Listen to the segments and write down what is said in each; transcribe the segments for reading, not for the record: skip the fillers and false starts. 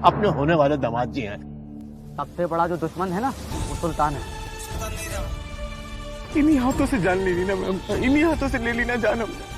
अपने होने वाले दामाद जी हैं। सबसे बड़ा जो दुश्मन है ना वो सुल्तान है। इन्हीं हाथों से जान ले ली ना मैम, इन्हीं हाथों से ले ली ना जान हमने।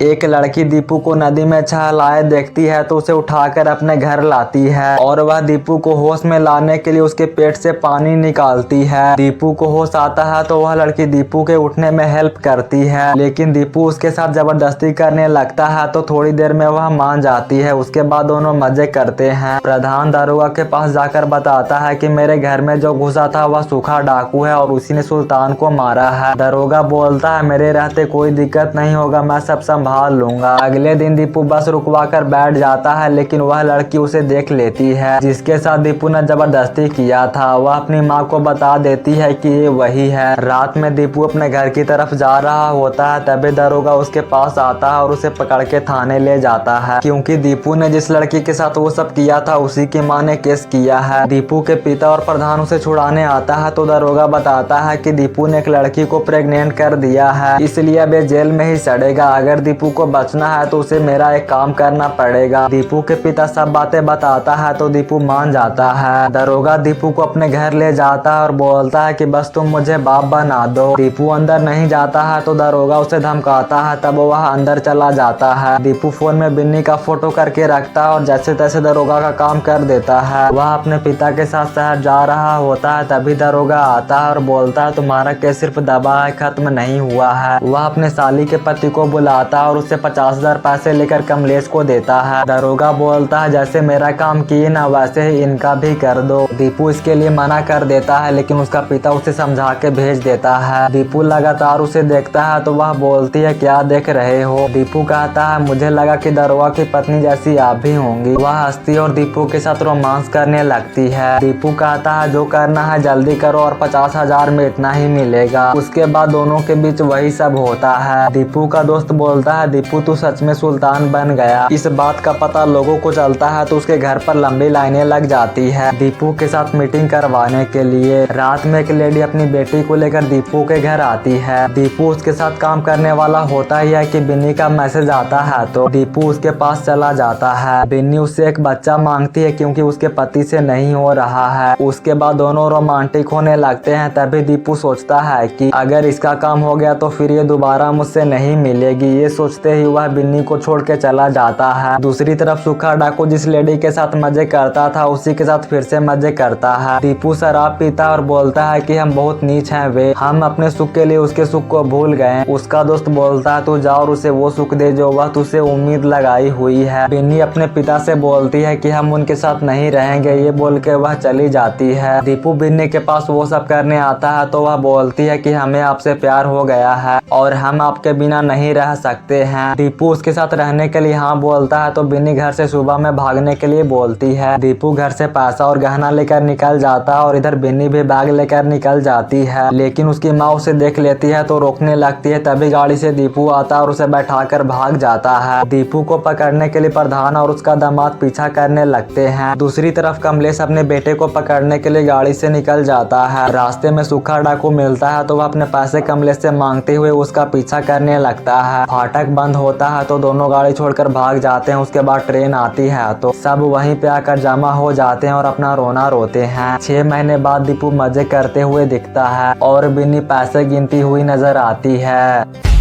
एक लड़की दीपू को नदी में छलाए देखती है तो उसे उठाकर अपने घर लाती है और वह दीपू को होश में लाने के लिए उसके पेट से पानी निकालती है। दीपू को होश आता है तो वह लड़की दीपू के उठने में हेल्प करती है, लेकिन दीपू उसके साथ जबरदस्ती करने लगता है तो थोड़ी देर में वह मान जाती है। उसके बाद दोनों मजे करते हैं। प्रधान दारोगा के पास जाकर बताता है कि मेरे घर में जो घुसा था वह सूखा डाकू है और उसी ने सुल्तान को मारा है। दारोगा बोलता है मेरे रहते कोई दिक्कत नहीं होगा, मैं सब संभाल लूंगा। अगले दिन दीपू बस रुकवा कर बैठ जाता है, लेकिन वह लड़की उसे देख लेती है जिसके साथ दीपू ने जबरदस्ती किया था। वह अपनी माँ को बता देती है कि ये वही है। रात में दीपू अपने घर की तरफ जा रहा होता है, तभी दारोगा उसके पास आता है और उसे पकड़ के थाने ले जाता है, क्योंकि दीपू ने जिस लड़की के साथ वो सब किया था उसी की माँ ने केस किया है। दीपू के पिता और प्रधान उसे छुड़ाने आता है तो दारोगा बताता है कि दीपू ने एक लड़की को प्रेग्नेंट कर दिया है, इसलिए अब ये जेल में ही सड़ेगा। अगर दीपू को बचना है तो उसे मेरा एक काम करना पड़ेगा। दीपू के पिता सब बातें बताता है तो दीपू मान जाता है। दारोगा दीपू को अपने घर ले जाता है और बोलता है कि बस तुम मुझे बाप बना दो। दीपू अंदर नहीं जाता है तो दारोगा उसे धमकाता है, तब वह अंदर चला जाता है। दीपू फोन में बिन्नी का फोटो करके रखता है और जैसे तैसे दारोगा का काम कर देता है। वह अपने पिता के साथ शहर जा रहा होता है, तभी दारोगा आता है और बोलता है तुम्हारा केस सिर्फ दबा है, खत्म नहीं हुआ है। वह अपने साली के पति को बुलाता है और उससे 50,000 पैसे लेकर कमलेश को देता है। दारोगा बोलता है जैसे मेरा काम किए ना वैसे ही इनका भी कर दो। दीपू इसके लिए मना कर देता है, लेकिन उसका पिता उसे समझा के भेज देता है। दीपू लगातार उसे देखता है तो वह बोलती है क्या देख रहे हो। दीपू कहता है मुझे लगा कि दारोगा की पत्नी जैसी आप भी होंगी। वह हंसती और दीपू के साथ रोमांस करने लगती है। दीपू कहता है जो करना है जल्दी करो और 50,000 में इतना ही मिलेगा। उसके बाद दोनों के बीच वही सब होता है। दीपू का दोस्त बोलता है दीपू तू सच में सुल्तान बन गया। इस बात का पता लोगों को चलता है तो उसके घर पर लंबी लाइनें लग जाती है दीपू के साथ मीटिंग करवाने के लिए। रात में एक लेडी अपनी बेटी को लेकर दीपू के घर आती है। दीपू उसके साथ काम करने वाला होता ही है कि बिन्नी का मैसेज आता है तो दीपू उसके पास चला जाता है। बिन्नी उससे एक बच्चा मांगती है क्योंकि उसके पति से नहीं हो रहा है। उसके बाद दोनों रोमांटिक होने लगते हैं। तभी दीपू सोचता है कि अगर इसका काम हो गया तो फिर ये दोबारा मुझसे नहीं मिलेगी। ये सोचते ही वह बिन्नी को छोड़ के चला जाता है। दूसरी तरफ सूखा डाकू जिस लेडी के साथ मजे करता था उसी के साथ फिर से मजे करता है। दीपू शराब पीता और बोलता है कि हम बहुत नीच हैं वे, हम अपने सुख के लिए उसके सुख को भूल गए। उसका दोस्त बोलता है तू जा और उसे वो सुख दे जो वह तुझसे उम्मीद लगाई हुई है। बिन्नी अपने पिता से बोलती है कि हम उनके साथ नहीं रहेंगे, ये बोल के वह चली जाती है। दीपू बिन्नी के पास वो सब करने आता है तो वह बोलती है कि हमें आपसे प्यार हो गया है और हम आपके बिना नहीं रह सकते हैं। दीपू उसके साथ रहने के लिए हाँ बोलता है तो बिन्नी घर से सुबह में भागने के लिए बोलती है। दीपू घर से पैसा और गहना लेकर निकल जाता है और इधर बिन्नी भी बैग लेकर निकल जाती है, लेकिन उसकी माँ उसे देख लेती है तो रोकने लगती है। तभी गाड़ी से दीपू आता है और उसे बैठाकर भाग जाता है। दीपू को पकड़ने के लिए प्रधान और उसका दामाद पीछा करने लगते हैं। दूसरी तरफ कमलेश अपने बेटे को पकड़ने के लिए गाड़ी से निकल जाता है। रास्ते में सूखा डाकू मिलता है तो वह अपने पैसे कमलेश से मांगते हुए उसका पीछा करने लगता है। फाटक बंद होता है तो दोनों गाड़ी छोड़कर भाग जाते हैं। उसके बाद ट्रेन आती है तो सब वहीं पे आकर जमा हो जाते हैं और अपना रोना रोते हैं। 6 महीने बाद दीपू मजे करते हुए दिखता है और बिन्नी पैसे गिनती हुई नजर आती है।